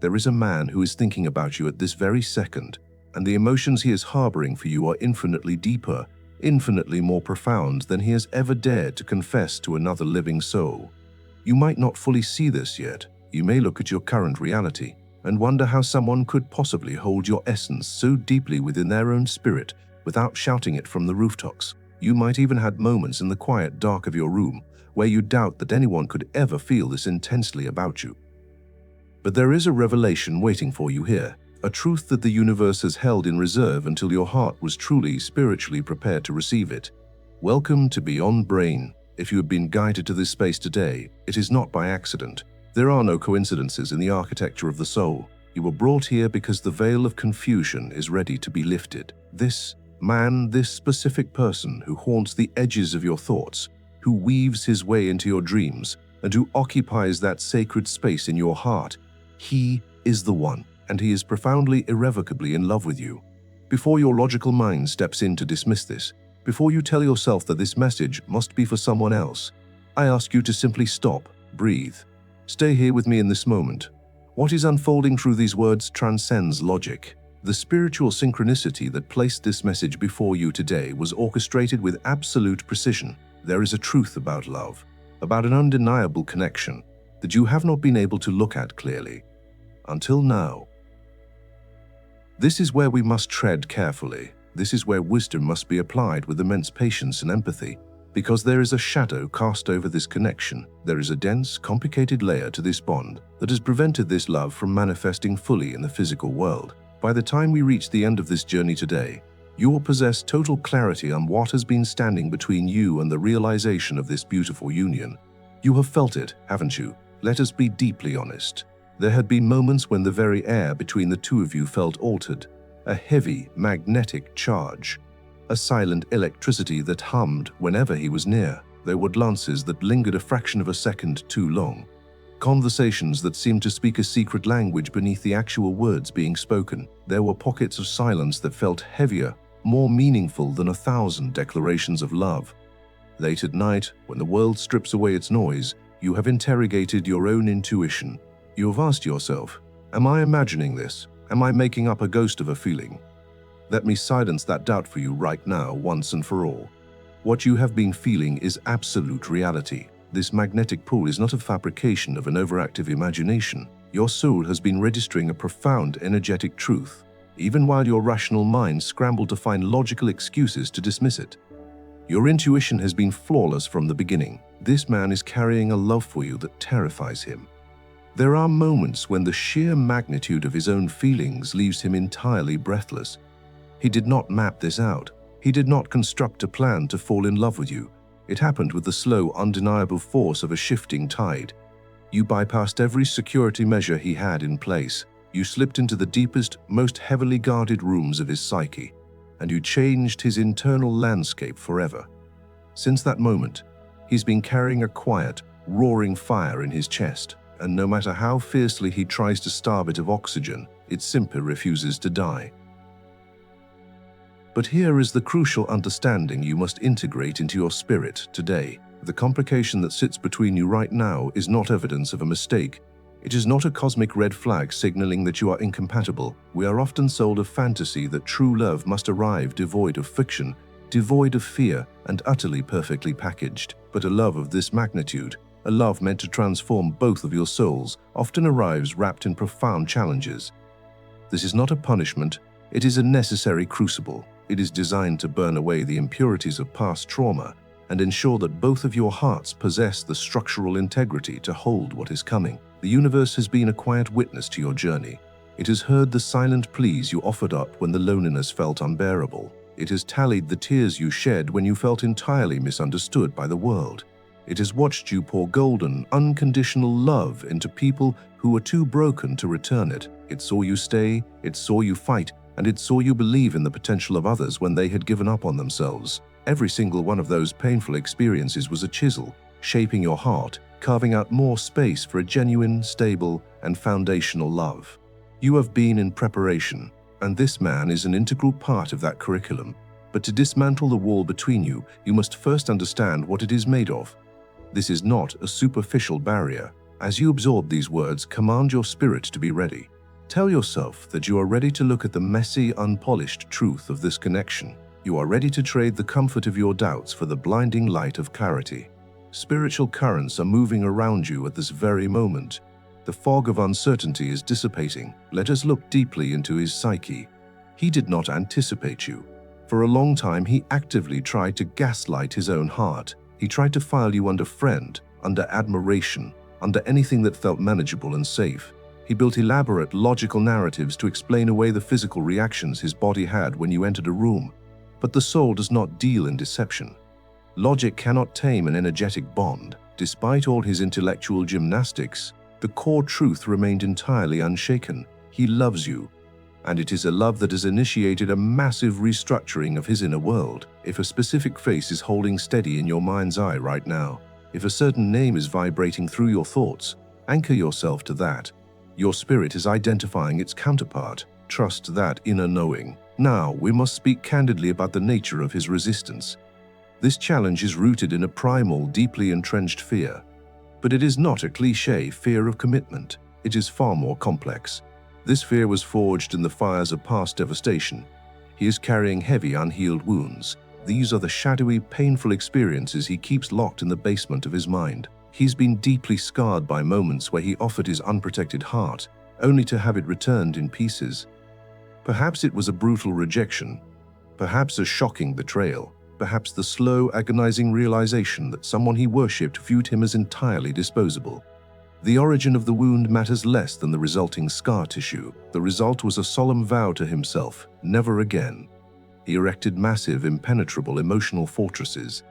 There is a man who is thinking about you at this very second, and the emotions he is harboring for you are infinitely deeper, infinitely more profound than he has ever dared to confess to another living soul. You might not fully see this yet. You may look at your current reality and wonder how someone could possibly hold your essence so deeply within their own spirit without shouting it from the rooftops. You might even have moments in the quiet dark of your room where you doubt that anyone could ever feel this intensely about you. But there is a revelation waiting for you here, a truth that the universe has held in reserve until your heart was truly spiritually prepared to receive it. Welcome to Beyond Brain. If you have been guided to this space today, it is not by accident. There are no coincidences in the architecture of the soul. You were brought here because the veil of confusion is ready to be lifted. This man, this specific person who haunts the edges of your thoughts, who weaves his way into your dreams, and who occupies that sacred space in your heart, he is the one, and he is profoundly, irrevocably in love with you. Before your logical mind steps in to dismiss this, before you tell yourself that this message must be for someone else, I ask you to simply stop, breathe. Stay here with me in this moment. What is unfolding through these words transcends logic. The spiritual synchronicity that placed this message before you today was orchestrated with absolute precision. There is a truth about love, about an undeniable connection that you have not been able to look at clearly until now. This is where we must tread carefully. This is where wisdom must be applied with immense patience and empathy, because there is a shadow cast over this connection. There is a dense, complicated layer to this bond that has prevented this love from manifesting fully in the physical world. By the time we reach the end of this journey today, you will possess total clarity on what has been standing between you and the realization of this beautiful union. You have felt it, haven't you? Let us be deeply honest. There had been moments when the very air between the two of you felt altered, a heavy, magnetic charge, a silent electricity that hummed whenever he was near. There were glances that lingered a fraction of a second too long, conversations that seemed to speak a secret language beneath the actual words being spoken. There were pockets of silence that felt heavier, more meaningful than 1,000 declarations of love. Late at night, when the world strips away its noise, you have interrogated your own intuition. You have asked yourself, am I imagining this? Am I making up a ghost of a feeling? Let me silence that doubt for you right now, once and for all. What you have been feeling is absolute reality. This magnetic pull is not a fabrication of an overactive imagination. Your soul has been registering a profound energetic truth, even while your rational mind scrambled to find logical excuses to dismiss it. Your intuition has been flawless from the beginning. This man is carrying a love for you that terrifies him. There are moments when the sheer magnitude of his own feelings leaves him entirely breathless. He did not map this out. He did not construct a plan to fall in love with you. It happened with the slow, undeniable force of a shifting tide. You bypassed every security measure he had in place. You slipped into the deepest, most heavily guarded rooms of his psyche, and you changed his internal landscape forever. Since that moment, he's been carrying a quiet, roaring fire in his chest, and no matter how fiercely he tries to starve it of oxygen, it simply refuses to die. But here is the crucial understanding you must integrate into your spirit today. The complication that sits between you right now is not evidence of a mistake. It is not a cosmic red flag signaling that you are incompatible. We are often sold a fantasy that true love must arrive devoid of fiction, devoid of fear, and utterly perfectly packaged. But a love of this magnitude, a love meant to transform both of your souls, often arrives wrapped in profound challenges. This is not a punishment, it is a necessary crucible. It is designed to burn away the impurities of past trauma and ensure that both of your hearts possess the structural integrity to hold what is coming. The universe has been a quiet witness to your journey. It has heard the silent pleas you offered up when the loneliness felt unbearable. It has tallied the tears you shed when you felt entirely misunderstood by the world. It has watched you pour golden, unconditional love into people who were too broken to return it. It saw you stay, it saw you fight, and it saw you believe in the potential of others when they had given up on themselves. Every single one of those painful experiences was a chisel, shaping your heart, carving out more space for a genuine, stable, and foundational love. You have been in preparation, and this man is an integral part of that curriculum. But to dismantle the wall between you, you must first understand what it is made of. This is not a superficial barrier. As you absorb these words, command your spirit to be ready. Tell yourself that you are ready to look at the messy, unpolished truth of this connection. You are ready to trade the comfort of your doubts for the blinding light of clarity. Spiritual currents are moving around you at this very moment. The fog of uncertainty is dissipating. Let us look deeply into his psyche. He did not anticipate you. For a long time, he actively tried to gaslight his own heart. He tried to file you under friend, under admiration, under anything that felt manageable and safe. He built elaborate, logical narratives to explain away the physical reactions his body had when you entered a room. But the soul does not deal in deception. Logic cannot tame an energetic bond. Despite all his intellectual gymnastics, the core truth remained entirely unshaken. He loves you. And it is a love that has initiated a massive restructuring of his inner world. If a specific face is holding steady in your mind's eye right now, if a certain name is vibrating through your thoughts, anchor yourself to that. Your spirit is identifying its counterpart. Trust that inner knowing. Now, we must speak candidly about the nature of his resistance. This challenge is rooted in a primal, deeply entrenched fear. But it is not a cliché fear of commitment. It is far more complex. This fear was forged in the fires of past devastation. He is carrying heavy, unhealed wounds. These are the shadowy, painful experiences he keeps locked in the basement of his mind. He's been deeply scarred by moments where he offered his unprotected heart, only to have it returned in pieces. Perhaps it was a brutal rejection, perhaps a shocking betrayal, perhaps the slow, agonizing realization that someone he worshipped viewed him as entirely disposable. The origin of the wound matters less than the resulting scar tissue. The result was a solemn vow to himself, never again. He erected massive, impenetrable emotional fortresses.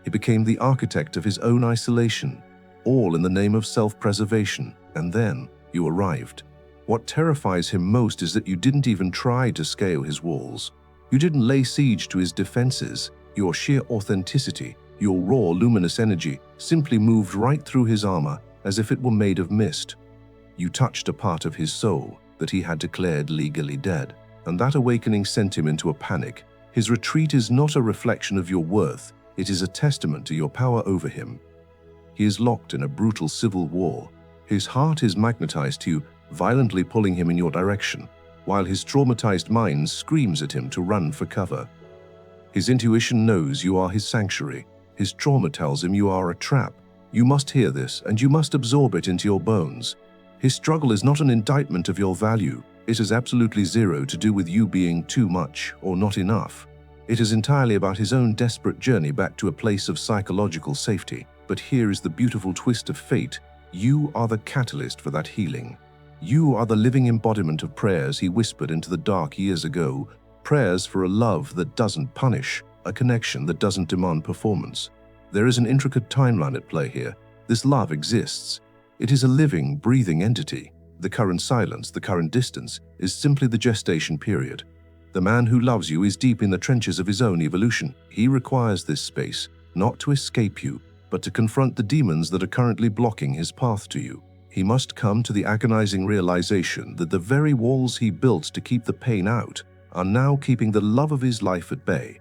He became the architect of his own isolation, all in the name of self-preservation. And then you arrived. What terrifies him most is that you didn't even try to scale his walls. You didn't lay siege to his defenses. Your sheer authenticity, your raw, luminous energy, simply moved right through his armor as if it were made of mist. You touched a part of his soul that he had declared legally dead, and that awakening sent him into a panic. His retreat is not a reflection of your worth, it is a testament to your power over him. He is locked in a brutal civil war. His heart is magnetized to you, violently pulling him in your direction, while his traumatized mind screams at him to run for cover. His intuition knows you are his sanctuary. His trauma tells him you are a trap. You must hear this, and you must absorb it into your bones. His struggle is not an indictment of your value. It has absolutely zero to do with you being too much or not enough. It is entirely about his own desperate journey back to a place of psychological safety. But here is the beautiful twist of fate. You are the catalyst for that healing. You are the living embodiment of prayers he whispered into the dark years ago, prayers for a love that doesn't punish, a connection that doesn't demand performance. There is an intricate timeline at play here. This love exists. It is a living, breathing entity. The current silence, the current distance, is simply the gestation period. The man who loves you is deep in the trenches of his own evolution. He requires this space, not to escape you, but to confront the demons that are currently blocking his path to you. He must come to the agonizing realization that the very walls he built to keep the pain out are now keeping the love of his life at bay.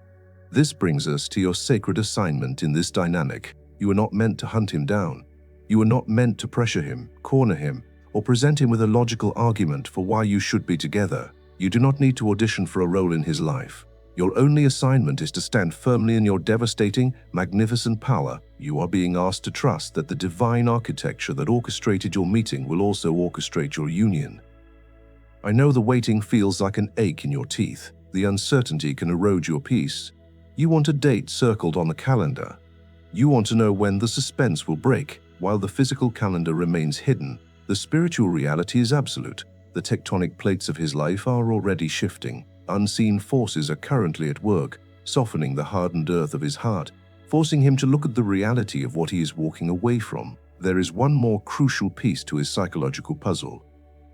This brings us to your sacred assignment in this dynamic. You are not meant to hunt him down. You are not meant to pressure him, corner him, or present him with a logical argument for why you should be together. You do not need to audition for a role in his life. Your only assignment is to stand firmly in your devastating, magnificent power. You are being asked to trust that the divine architecture that orchestrated your meeting will also orchestrate your union. I know the waiting feels like an ache in your teeth. The uncertainty can erode your peace. You want a date circled on the calendar. You want to know when the suspense will break. While the physical calendar remains hidden, the spiritual reality is absolute. The tectonic plates of his life are already shifting. Unseen forces are currently at work, softening the hardened earth of his heart, forcing him to look at the reality of what he is walking away from. There is one more crucial piece to his psychological puzzle.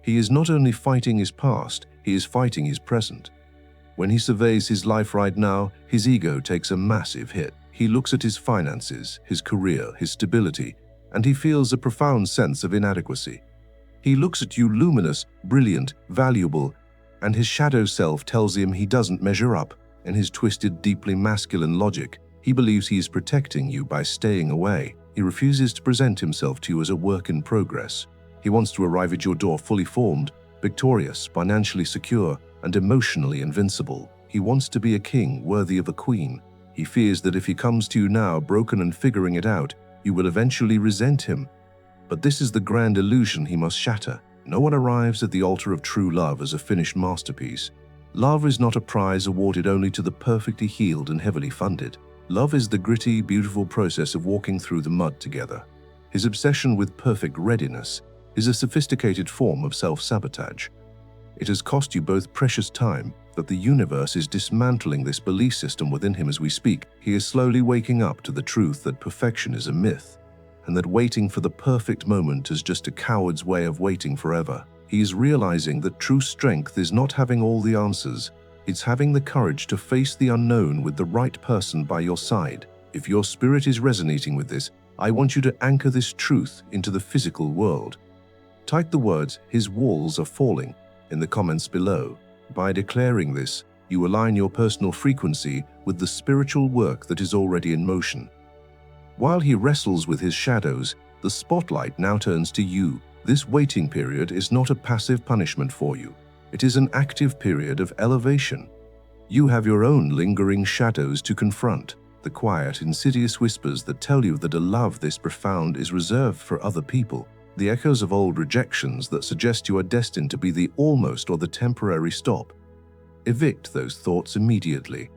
He is not only fighting his past, he is fighting his present. When he surveys his life right now, his ego takes a massive hit. He looks at his finances, his career, his stability, and he feels a profound sense of inadequacy. He looks at you luminous, brilliant, valuable, and his shadow self tells him he doesn't measure up. In his twisted, deeply masculine logic, he believes he is protecting you by staying away. He refuses to present himself to you as a work in progress. He wants to arrive at your door fully formed, victorious, financially secure, and emotionally invincible. He wants to be a king worthy of a queen. He fears that if he comes to you now broken and figuring it out, you will eventually resent him. But this is the grand illusion he must shatter. No one arrives at the altar of true love as a finished masterpiece. Love is not a prize awarded only to the perfectly healed and heavily funded. Love is the gritty, beautiful process of walking through the mud together. His obsession with perfect readiness is a sophisticated form of self-sabotage. It has cost you both precious time, but the universe is dismantling this belief system within him as we speak. He is slowly waking up to the truth that perfection is a myth, and that waiting for the perfect moment is just a coward's way of waiting forever. He is realizing that true strength is not having all the answers, it's having the courage to face the unknown with the right person by your side. If your spirit is resonating with this, I want you to anchor this truth into the physical world. Type the words, "His walls are falling," in the comments below. By declaring this, you align your personal frequency with the spiritual work that is already in motion. While he wrestles with his shadows, the spotlight now turns to you. This waiting period is not a passive punishment for you. It is an active period of elevation. You have your own lingering shadows to confront, the quiet, insidious whispers that tell you that a love this profound is reserved for other people, the echoes of old rejections that suggest you are destined to be the almost or the temporary stop. Evict those thoughts immediately.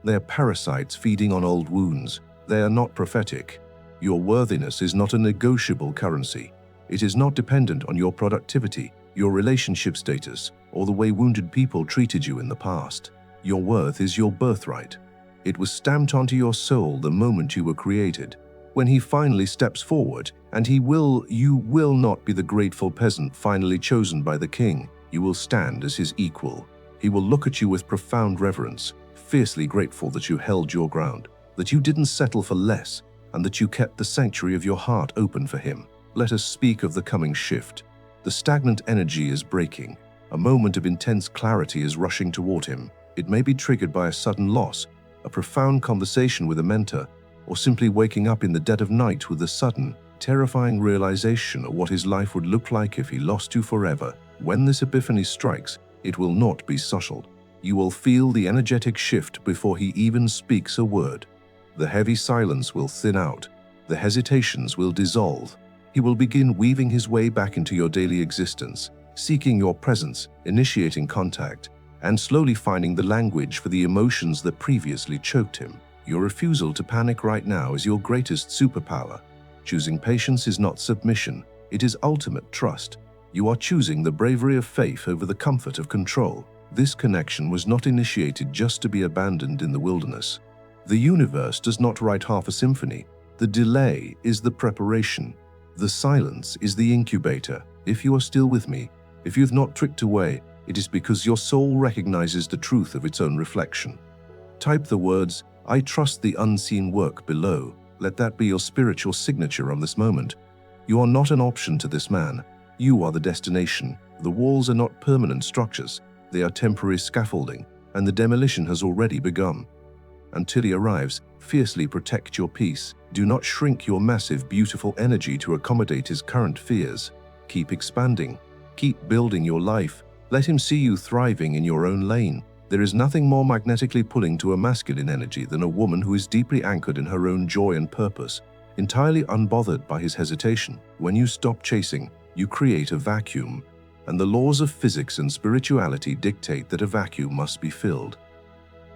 They are parasites feeding on old wounds. They are not prophetic. Your worthiness is not a negotiable currency. It is not dependent on your productivity, your relationship status, or the way wounded people treated you in the past. Your worth is your birthright. It was stamped onto your soul the moment you were created. When he finally steps forward, and you will not be the grateful peasant finally chosen by the king. You will stand as his equal. He will look at you with profound reverence, fiercely grateful that you held your ground, that you didn't settle for less, and that you kept the sanctuary of your heart open for him. Let us speak of the coming shift. The stagnant energy is breaking. A moment of intense clarity is rushing toward him. It may be triggered by a sudden loss, a profound conversation with a mentor, or simply waking up in the dead of night with a sudden, terrifying realization of what his life would look like if he lost you forever. When this epiphany strikes, it will not be subtle. You will feel the energetic shift before he even speaks a word. The heavy silence will thin out. The hesitations will dissolve. He will begin weaving his way back into your daily existence, seeking your presence, initiating contact, and slowly finding the language for the emotions that previously choked him. Your refusal to panic right now is your greatest superpower. Choosing patience is not submission, it is ultimate trust. You are choosing the bravery of faith over the comfort of control. This connection was not initiated just to be abandoned in the wilderness. The universe does not write half a symphony. The delay is the preparation. The silence is the incubator. If you are still with me, if you have not tricked away, it is because your soul recognizes the truth of its own reflection. Type the words, "I trust the unseen work" below. Let that be your spiritual signature on this moment. You are not an option to this man. You are the destination. The walls are not permanent structures. They are temporary scaffolding, and the demolition has already begun. Until he arrives, fiercely protect your peace. Do not shrink your massive, beautiful energy to accommodate his current fears. Keep expanding. Keep building your life. Let him see you thriving in your own lane. There is nothing more magnetically pulling to a masculine energy than a woman who is deeply anchored in her own joy and purpose, entirely unbothered by his hesitation. When you stop chasing, you create a vacuum, and the laws of physics and spirituality dictate that a vacuum must be filled.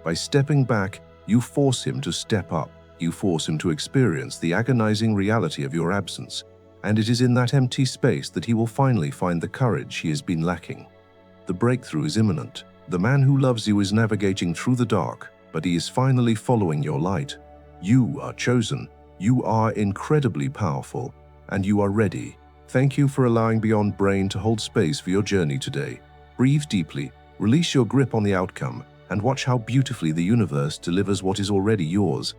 By stepping back, you force him to step up. You force him to experience the agonizing reality of your absence, and it is in that empty space that he will finally find the courage he has been lacking. The breakthrough is imminent. The man who loves you is navigating through the dark, but he is finally following your light. You are chosen. You are incredibly powerful, and you are ready. Thank you for allowing Beyond Brain to hold space for your journey today. Breathe deeply, release your grip on the outcome, and watch how beautifully the universe delivers what is already yours.